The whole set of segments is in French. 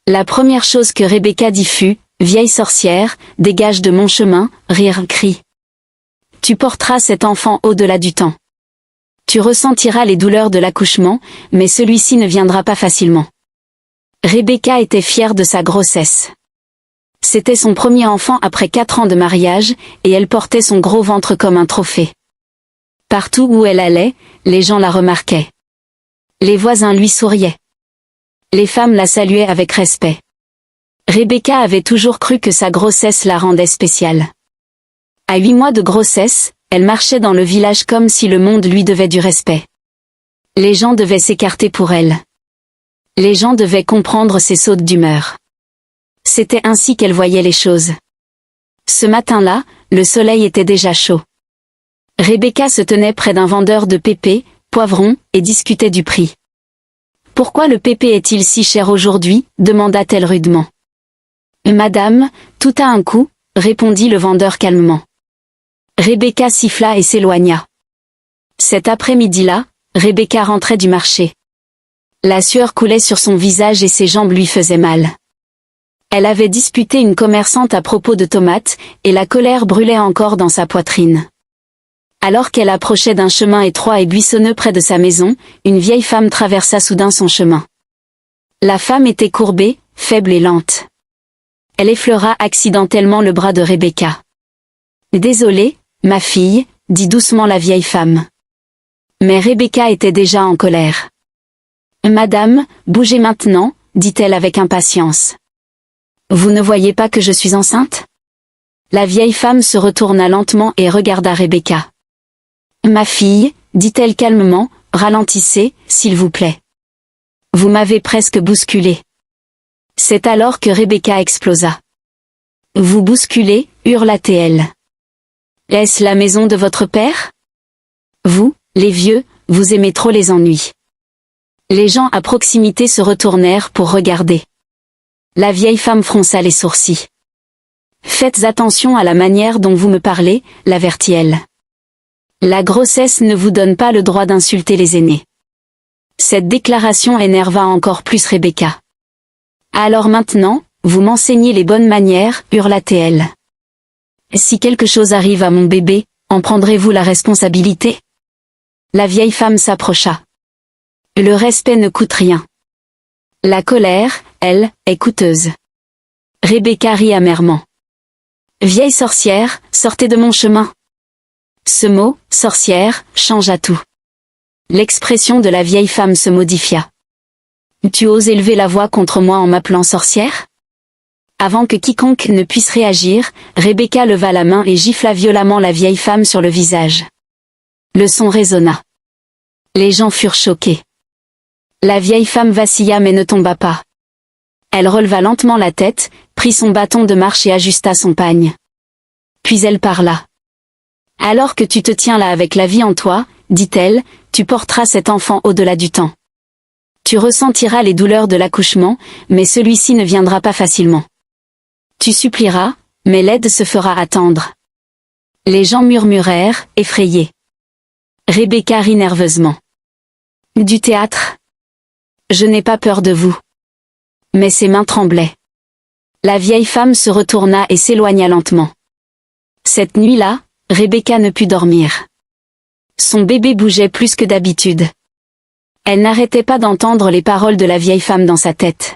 La première chose que Rebecca dit fut « Vieille sorcière, dégage de mon chemin, rire, cri. Tu porteras cet enfant au-delà du temps. Tu ressentiras les douleurs de l'accouchement, mais celui-ci ne viendra pas facilement. » Rebecca était fière de sa grossesse. C'était son premier enfant après 4 ans de mariage, et elle portait son gros ventre comme un trophée. Partout où elle allait, les gens la remarquaient. Les voisins lui souriaient. Les femmes la saluaient avec respect. Rebecca avait toujours cru que sa grossesse la rendait spéciale. À 8 mois de grossesse, elle marchait dans le village comme si le monde lui devait du respect. Les gens devaient s'écarter pour elle. Les gens devaient comprendre ses sautes d'humeur. C'était ainsi qu'elle voyait les choses. Ce matin-là, le soleil était déjà chaud. Rebecca se tenait près d'un vendeur de pépés, poivrons, et discutait du prix. « Pourquoi le pépé est-il si cher aujourd'hui » demanda-t-elle rudement. « Madame, tout à un coup » répondit le vendeur calmement. Rebecca siffla et s'éloigna. Cet après-midi-là, Rebecca rentrait du marché. La sueur coulait sur son visage et ses jambes lui faisaient mal. Elle avait disputé une commerçante à propos de tomates, et la colère brûlait encore dans sa poitrine. Alors qu'elle approchait d'un chemin étroit et buissonneux près de sa maison, une vieille femme traversa soudain son chemin. La femme était courbée, faible et lente. Elle effleura accidentellement le bras de Rebecca. « Désolée, ma fille » dit doucement la vieille femme. Mais Rebecca était déjà en colère. « Madame, bougez maintenant » dit-elle avec impatience. « Vous ne voyez pas que je suis enceinte ?» La vieille femme se retourna lentement et regarda Rebecca. « Ma fille, dit-elle calmement, ralentissez, s'il vous plaît. Vous m'avez presque bousculée. » C'est alors que Rebecca explosa. « Vous bousculez » hurla-t-elle. « Est-ce la maison de votre père ? Vous, les vieux, vous aimez trop les ennuis. » Les gens à proximité se retournèrent pour regarder. La vieille femme fronça les sourcils. « Faites attention à la manière dont vous me parlez, l'avertit-elle. La grossesse ne vous donne pas le droit d'insulter les aînés. » Cette déclaration énerva encore plus Rebecca. « Alors maintenant, vous m'enseignez les bonnes manières, hurla-t-elle. Si quelque chose arrive à mon bébé, en prendrez-vous la responsabilité ? » La vieille femme s'approcha. Le respect ne coûte rien. La colère, elle, est coûteuse. Rebecca rit amèrement. « Vieille sorcière, sortez de mon chemin !» Ce mot, sorcière, changea tout. L'expression de la vieille femme se modifia. « Tu oses élever la voix contre moi en m'appelant sorcière ?» Avant que quiconque ne puisse réagir, Rebecca leva la main et gifla violemment la vieille femme sur le visage. Le son résonna. Les gens furent choqués. La vieille femme vacilla mais ne tomba pas. Elle releva lentement la tête, prit son bâton de marche et ajusta son pagne. Puis elle parla. « Alors que tu te tiens là avec la vie en toi, dit-elle, tu porteras cet enfant au-delà du temps. Tu ressentiras les douleurs de l'accouchement, mais celui-ci ne viendra pas facilement. Tu supplieras, mais l'aide se fera attendre. » Les gens murmurèrent, effrayés. Rebecca rit nerveusement. « Du théâtre ? Je n'ai pas peur de vous. » Mais ses mains tremblaient. La vieille femme se retourna et s'éloigna lentement. Cette nuit-là, Rebecca ne put dormir. Son bébé bougeait plus que d'habitude. Elle n'arrêtait pas d'entendre les paroles de la vieille femme dans sa tête.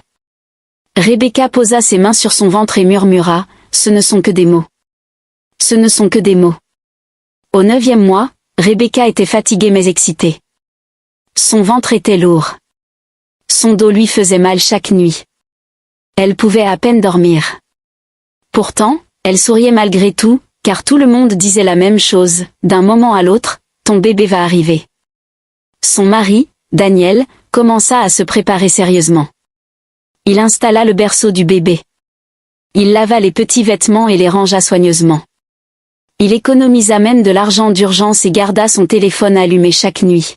Rebecca posa ses mains sur son ventre et murmura, « Ce ne sont que des mots. Ce ne sont que des mots. » Au 9e mois, Rebecca était fatiguée mais excitée. Son ventre était lourd. Son dos lui faisait mal chaque nuit. Elle pouvait à peine dormir. Pourtant, elle souriait malgré tout, car tout le monde disait la même chose, d'un moment à l'autre, ton bébé va arriver. Son mari, Daniel, commença à se préparer sérieusement. Il installa le berceau du bébé. Il lava les petits vêtements et les rangea soigneusement. Il économisa même de l'argent d'urgence et garda son téléphone allumé chaque nuit.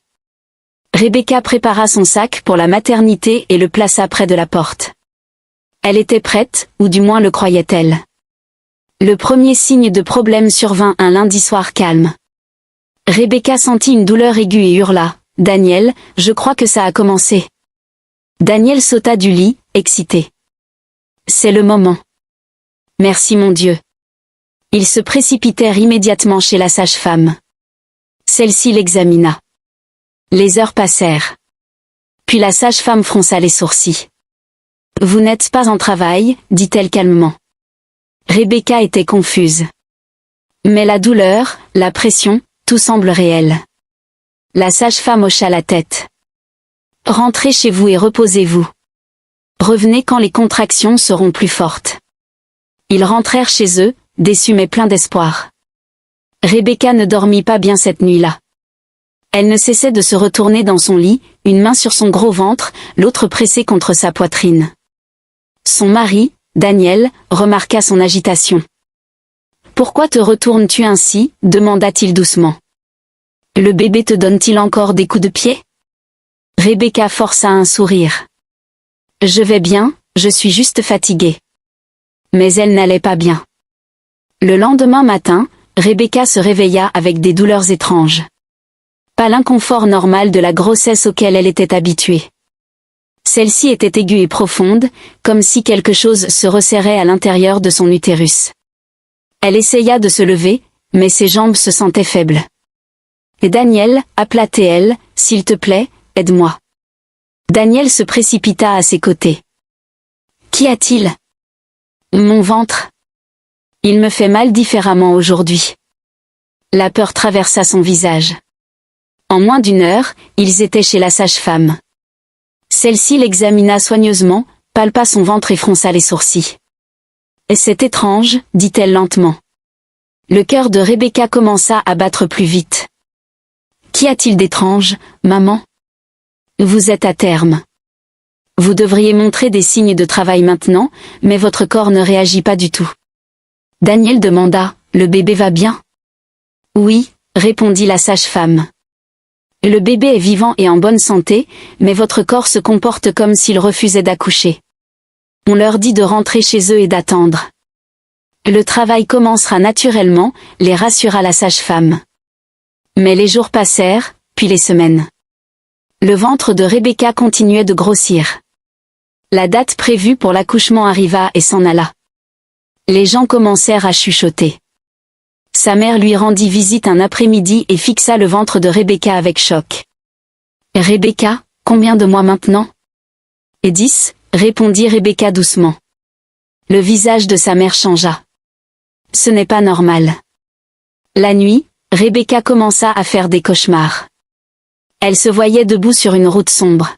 Rebecca prépara son sac pour la maternité et le plaça près de la porte. Elle était prête, ou du moins le croyait-elle. Le premier signe de problème survint un lundi soir calme. Rebecca sentit une douleur aiguë et hurla, « Daniel, je crois que ça a commencé. » Daniel sauta du lit, excité. C'est le moment. Merci mon Dieu. Ils se précipitèrent immédiatement chez la sage-femme. Celle-ci l'examina. Les heures passèrent. Puis la sage-femme fronça les sourcils. Vous n'êtes pas en travail, dit-elle calmement. Rebecca était confuse. Mais la douleur, la pression, tout semble réel. La sage-femme hocha la tête. Rentrez chez vous et reposez-vous. Revenez quand les contractions seront plus fortes. Ils rentrèrent chez eux, déçus mais pleins d'espoir. Rebecca ne dormit pas bien cette nuit-là. Elle ne cessait de se retourner dans son lit, une main sur son gros ventre, l'autre pressée contre sa poitrine. Son mari, Daniel, remarqua son agitation. « Pourquoi te retournes-tu ainsi » demanda-t-il doucement. « Le bébé te donne-t-il encore des coups de pied » Rebecca força un sourire. « Je vais bien, je suis juste fatiguée. » Mais elle n'allait pas bien. Le lendemain matin, Rebecca se réveilla avec des douleurs étranges. Pas l'inconfort normal de la grossesse auquel elle était habituée. Celle-ci était aiguë et profonde, comme si quelque chose se resserrait à l'intérieur de son utérus. Elle essaya de se lever, mais ses jambes se sentaient faibles. Et Daniel, appela-t-elle, « S'il te plaît, aide-moi. » Daniel se précipita à ses côtés. « Qu'y a-t-il » ? « Mon ventre. Il me fait mal différemment aujourd'hui. » La peur traversa son visage. En moins d'une heure, ils étaient chez la sage-femme. Celle-ci l'examina soigneusement, palpa son ventre et fronça les sourcils. « C'est étrange, » dit-elle lentement. Le cœur de Rebecca commença à battre plus vite. « Qu'y a-t-il d'étrange, maman ? Vous êtes à terme. Vous devriez montrer des signes de travail maintenant, mais votre corps ne réagit pas du tout. » Daniel demanda, « Le bébé va bien ?» « Oui, » répondit la sage-femme. « Le bébé est vivant et en bonne santé, mais votre corps se comporte comme s'il refusait d'accoucher. On leur dit de rentrer chez eux et d'attendre. Le travail commencera naturellement, » les rassura la sage-femme. Mais les jours passèrent, puis les semaines. Le ventre de Rebecca continuait de grossir. La date prévue pour l'accouchement arriva et s'en alla. Les gens commencèrent à chuchoter. Sa mère lui rendit visite un après-midi et fixa le ventre de Rebecca avec choc. « Rebecca, combien de mois maintenant ?»« 10, » répondit Rebecca doucement. Le visage de sa mère changea. « Ce n'est pas normal. » La nuit, Rebecca commença à faire des cauchemars. Elle se voyait debout sur une route sombre.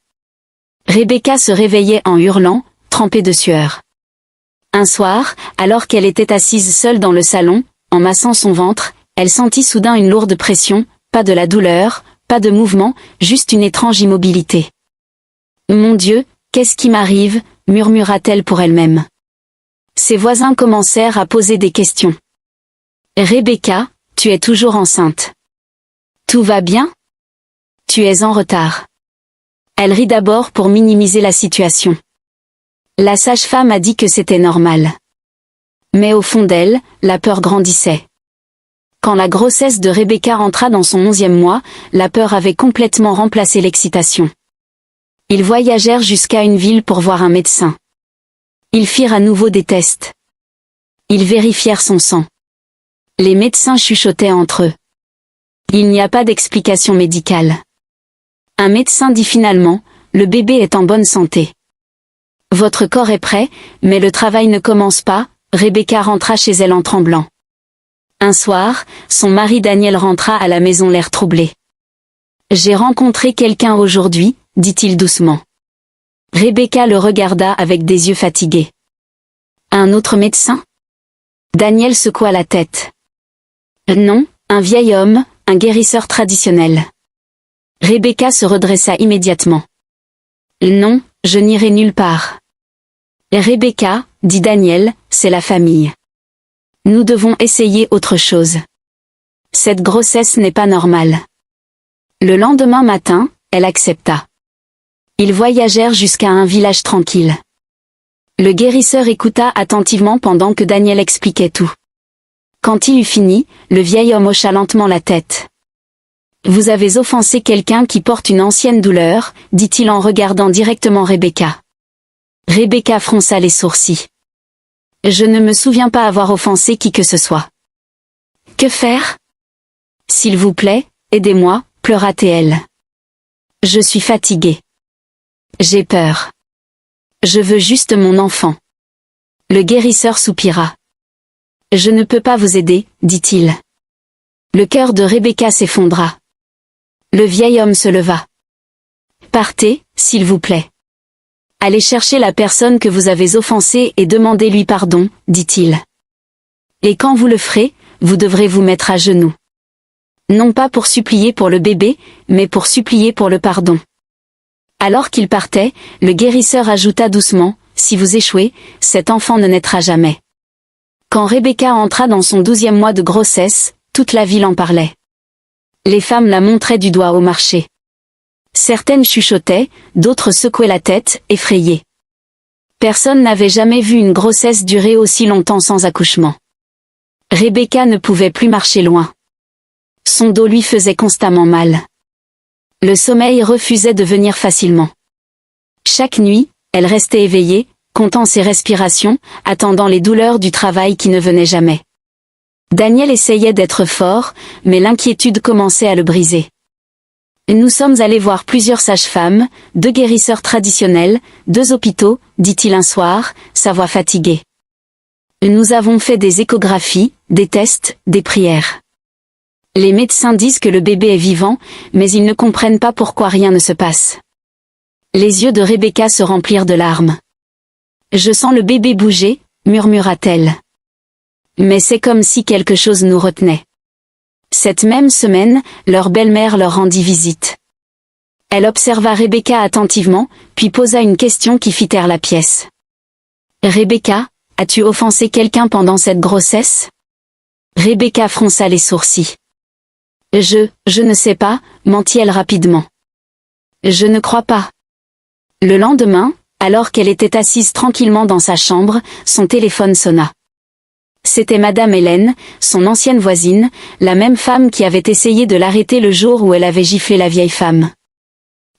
Rebecca se réveillait en hurlant, trempée de sueur. Un soir, alors qu'elle était assise seule dans le salon, en massant son ventre, elle sentit soudain une lourde pression, pas de la douleur, pas de mouvement, juste une étrange immobilité. « Mon Dieu, qu'est-ce qui m'arrive » murmura-t-elle pour elle-même. Ses voisins commencèrent à poser des questions. « Rebecca, tu es toujours enceinte. Tout va bien ? Tu es en retard. » Elle rit d'abord pour minimiser la situation. La sage-femme a dit que c'était normal. Mais au fond d'elle, la peur grandissait. Quand la grossesse de Rebecca entra dans son 11e mois, la peur avait complètement remplacé l'excitation. Ils voyagèrent jusqu'à une ville pour voir un médecin. Ils firent à nouveau des tests. Ils vérifièrent son sang. Les médecins chuchotaient entre eux. Il n'y a pas d'explication médicale. Un médecin dit finalement, « Le bébé est en bonne santé. Votre corps est prêt, mais le travail ne commence pas. » Rebecca rentra chez elle en tremblant. Un soir, son mari Daniel rentra à la maison l'air troublé. « J'ai rencontré quelqu'un aujourd'hui, » dit-il doucement. Rebecca le regarda avec des yeux fatigués. « Un autre médecin ?» Daniel secoua la tête. « Non, un vieil homme, un guérisseur traditionnel. » Rebecca se redressa immédiatement. « Non, je n'irai nulle part. » Rebecca, dit Daniel, c'est la famille. Nous devons essayer autre chose. Cette grossesse n'est pas normale. Le lendemain matin, elle accepta. Ils voyagèrent jusqu'à un village tranquille. Le guérisseur écouta attentivement pendant que Daniel expliquait tout. Quand il eut fini, le vieil homme hocha lentement la tête. « Vous avez offensé quelqu'un qui porte une ancienne douleur, dit-il en regardant directement Rebecca. Rebecca fronça les sourcils. Je ne me souviens pas avoir offensé qui que ce soit. Que faire? S'il vous plaît, aidez-moi, pleura-t-elle. Je suis fatiguée. J'ai peur. Je veux juste mon enfant. Le guérisseur soupira. Je ne peux pas vous aider, dit-il. Le cœur de Rebecca s'effondra. Le vieil homme se leva. Partez, s'il vous plaît. Allez chercher la personne que vous avez offensée et demandez-lui pardon, dit-il. Et quand vous le ferez, vous devrez vous mettre à genoux. Non pas pour supplier pour le bébé, mais pour supplier pour le pardon. Alors qu'il partait, le guérisseur ajouta doucement, si vous échouez, cet enfant ne naîtra jamais. Quand Rebecca entra dans son 12e mois de grossesse, toute la ville en parlait. Les femmes la montraient du doigt au marché. Certaines chuchotaient, d'autres secouaient la tête, effrayées. Personne n'avait jamais vu une grossesse durer aussi longtemps sans accouchement. Rebecca ne pouvait plus marcher loin. Son dos lui faisait constamment mal. Le sommeil refusait de venir facilement. Chaque nuit, elle restait éveillée, comptant ses respirations, attendant les douleurs du travail qui ne venaient jamais. Daniel essayait d'être fort, mais l'inquiétude commençait à le briser. Nous sommes allés voir plusieurs sages-femmes, 2 guérisseurs traditionnels, 2 hôpitaux, dit-il un soir, sa voix fatiguée. Nous avons fait des échographies, des tests, des prières. Les médecins disent que le bébé est vivant, mais ils ne comprennent pas pourquoi rien ne se passe. Les yeux de Rebecca se remplirent de larmes. Je sens le bébé bouger, murmura-t-elle. Mais c'est comme si quelque chose nous retenait. Cette même semaine, leur belle-mère leur rendit visite. Elle observa Rebecca attentivement, puis posa une question qui fit taire la pièce. Rebecca, as-tu offensé quelqu'un pendant cette grossesse? Rebecca fronça les sourcils. Je ne sais pas, mentit-elle rapidement. Je ne crois pas. Le lendemain, alors qu'elle était assise tranquillement dans sa chambre, son téléphone sonna. C'était Madame Hélène, son ancienne voisine, la même femme qui avait essayé de l'arrêter le jour où elle avait giflé la vieille femme.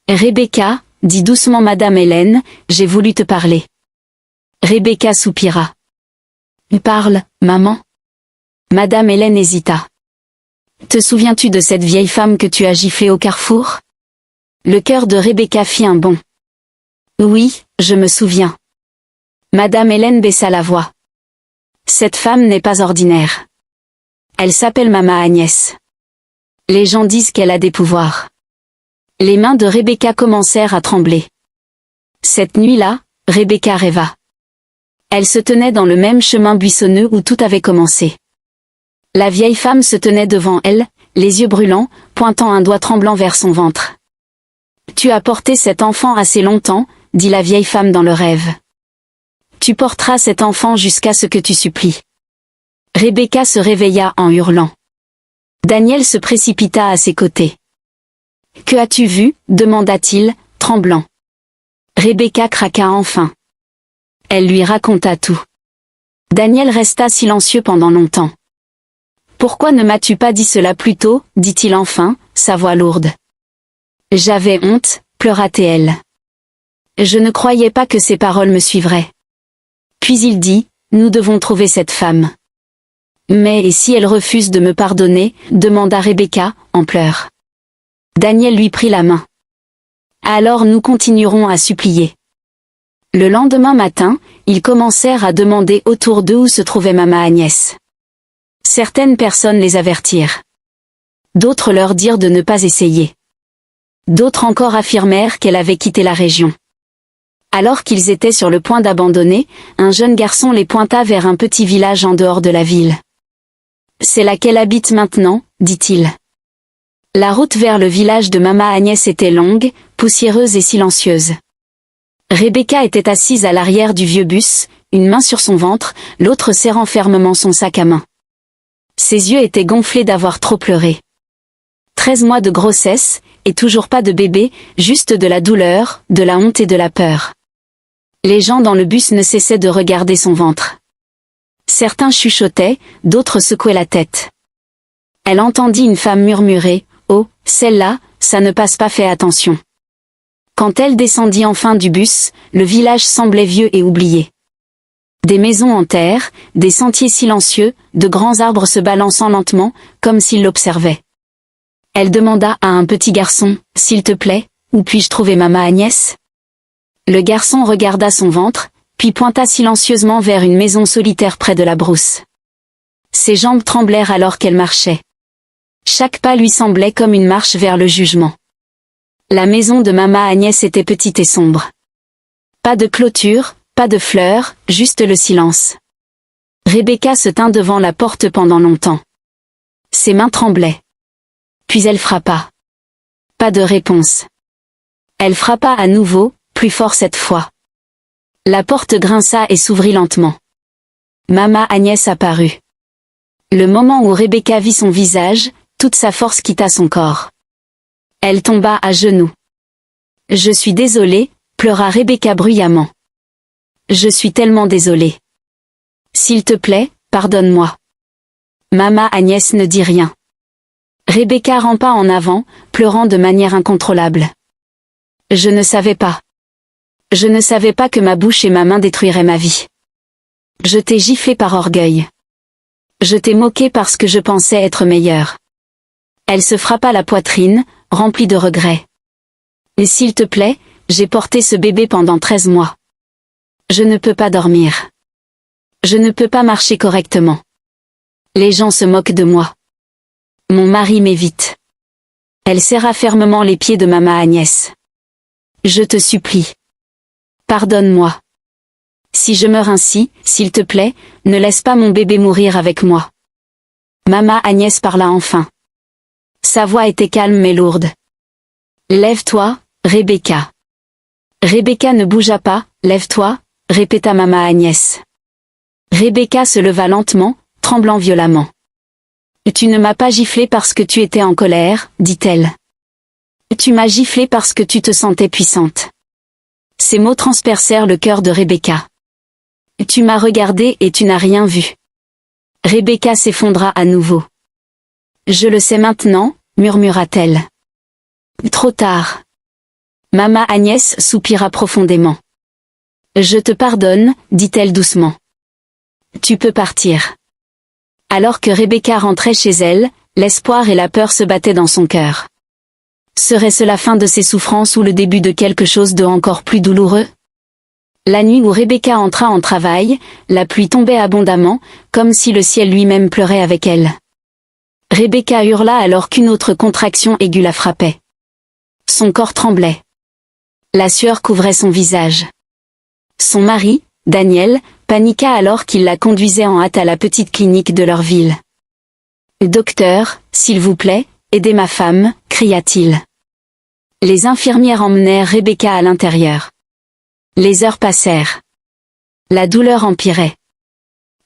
Rebecca, dit doucement Madame Hélène, j'ai voulu te parler. Rebecca soupira. Parle, maman. Madame Hélène hésita. Te souviens-tu de cette vieille femme que tu as giflée au carrefour? Le cœur de Rebecca fit un bond. Oui, je me souviens. Madame Hélène baissa la voix. Cette femme n'est pas ordinaire. Elle s'appelle Mama Agnès. Les gens disent qu'elle a des pouvoirs. Les mains de Rebecca commencèrent à trembler. Cette nuit-là, Rebecca rêva. Elle se tenait dans le même chemin buissonneux où tout avait commencé. La vieille femme se tenait devant elle, les yeux brûlants, pointant un doigt tremblant vers son ventre. Tu as porté cet enfant assez longtemps, dit la vieille femme dans le rêve. Tu porteras cet enfant jusqu'à ce que tu supplies. Rebecca se réveilla en hurlant. Daniel se précipita à ses côtés. Que as-tu vu? Demanda-t-il, tremblant. Rebecca craqua enfin. Elle lui raconta tout. Daniel resta silencieux pendant longtemps. Pourquoi ne m'as-tu pas dit cela plus tôt? Dit-il enfin, sa voix lourde. J'avais honte, pleura-t-elle. Je ne croyais pas que ces paroles me suivraient. Puis il dit, nous devons trouver cette femme. Mais et si elle refuse de me pardonner? Demanda Rebecca, en pleurs. Daniel lui prit la main. Alors nous continuerons à supplier. Le lendemain matin, ils commencèrent à demander autour d'eux où se trouvait Mama Agnès. Certaines personnes les avertirent. D'autres leur dirent de ne pas essayer. D'autres encore affirmèrent qu'elle avait quitté la région. Alors qu'ils étaient sur le point d'abandonner, un jeune garçon les pointa vers un petit village en dehors de la ville. C'est là qu'elle habite maintenant, dit-il. La route vers le village de Mama Agnès était longue, poussiéreuse et silencieuse. Rebecca était assise à l'arrière du vieux bus, une main sur son ventre, l'autre serrant fermement son sac à main. Ses yeux étaient gonflés d'avoir trop pleuré. 13 mois de grossesse, et toujours pas de bébé, juste de la douleur, de la honte et de la peur. Les gens dans le bus ne cessaient de regarder son ventre. Certains chuchotaient, d'autres secouaient la tête. Elle entendit une femme murmurer, « Oh, celle-là, ça ne passe pas, fais attention. » Quand elle descendit enfin du bus, le village semblait vieux et oublié. Des maisons en terre, des sentiers silencieux, de grands arbres se balançant lentement, comme s'ils l'observaient. Elle demanda à un petit garçon, « S'il te plaît, où puis-je trouver Mama Agnès ?» Le garçon regarda son ventre, puis pointa silencieusement vers une maison solitaire près de la brousse. Ses jambes tremblèrent alors qu'elle marchait. Chaque pas lui semblait comme une marche vers le jugement. La maison de Mama Agnès était petite et sombre. Pas de clôture, pas de fleurs, juste le silence. Rebecca se tint devant la porte pendant longtemps. Ses mains tremblaient. Puis elle frappa. Pas de réponse. Elle frappa à nouveau, plus fort cette fois. La porte grinça et s'ouvrit lentement. Mama Agnès apparut. Le moment où Rebecca vit son visage, toute sa force quitta son corps. Elle tomba à genoux. « Je suis désolée », pleura Rebecca bruyamment. « Je suis tellement désolée. S'il te plaît, pardonne-moi. » Mama Agnès ne dit rien. Rebecca rampa en avant, pleurant de manière incontrôlable. « Je ne savais pas. Je ne savais pas que ma bouche et ma main détruiraient ma vie. Je t'ai giflé par orgueil. Je t'ai moqué parce que je pensais être meilleure. » Elle se frappa la poitrine, remplie de regrets. « Et s'il te plaît, j'ai porté ce bébé pendant 13 mois. Je ne peux pas dormir. Je ne peux pas marcher correctement. Les gens se moquent de moi. Mon mari m'évite. » Elle serra fermement les pieds de Mama Agnès. « Je te supplie. Pardonne-moi. Si je meurs ainsi, s'il te plaît, ne laisse pas mon bébé mourir avec moi. » Mama Agnès parla enfin. Sa voix était calme mais lourde. « Lève-toi, Rebecca. » Rebecca ne bougea pas. « Lève-toi » répéta Mama Agnès. Rebecca se leva lentement, tremblant violemment. « Tu ne m'as pas giflé parce que tu étais en colère, dit-elle. Tu m'as giflé parce que tu te sentais puissante. » Ces mots transpercèrent le cœur de Rebecca. « Tu m'as regardé et tu n'as rien vu. » Rebecca s'effondra à nouveau. « Je le sais maintenant, » murmura-t-elle. « Trop tard. » Mama Agnès soupira profondément. « Je te pardonne, » dit-elle doucement. « Tu peux partir. » Alors que Rebecca rentrait chez elle, l'espoir et la peur se battaient dans son cœur. Serait-ce la fin de ses souffrances ou le début de quelque chose de encore plus douloureux? La nuit où Rebecca entra en travail, la pluie tombait abondamment, comme si le ciel lui-même pleurait avec elle. Rebecca hurla alors qu'une autre contraction aiguë la frappait. Son corps tremblait. La sueur couvrait son visage. Son mari, Daniel, paniqua alors qu'il la conduisait en hâte à la petite clinique de leur ville. « Docteur, s'il vous plaît, aidez ma femme », cria-t-il. Les infirmières emmenèrent Rebecca à l'intérieur. Les heures passèrent. La douleur empirait.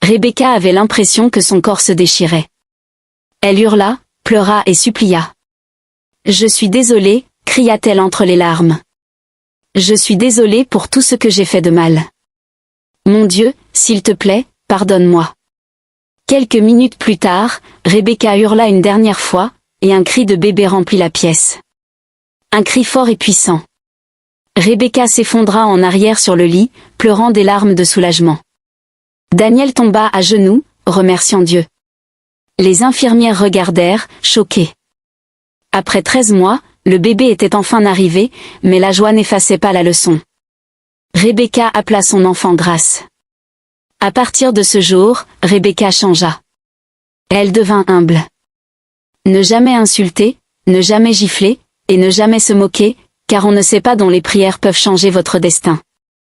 Rebecca avait l'impression que son corps se déchirait. Elle hurla, pleura et supplia. « Je suis désolée », cria-t-elle entre les larmes. « Je suis désolée pour tout ce que j'ai fait de mal. Mon Dieu, s'il te plaît, pardonne-moi. » Quelques minutes plus tard, Rebecca hurla une dernière fois, et un cri de bébé remplit la pièce. Un cri fort et puissant. Rebecca s'effondra en arrière sur le lit, pleurant des larmes de soulagement. Daniel tomba à genoux, remerciant Dieu. Les infirmières regardèrent, choquées. Après 13 mois, le bébé était enfin arrivé, mais la joie n'effaçait pas la leçon. Rebecca appela son enfant Grâce. À partir de ce jour, Rebecca changea. Elle devint humble. Ne jamais insulter, ne jamais gifler, et ne jamais se moquer, car on ne sait pas dont les prières peuvent changer votre destin.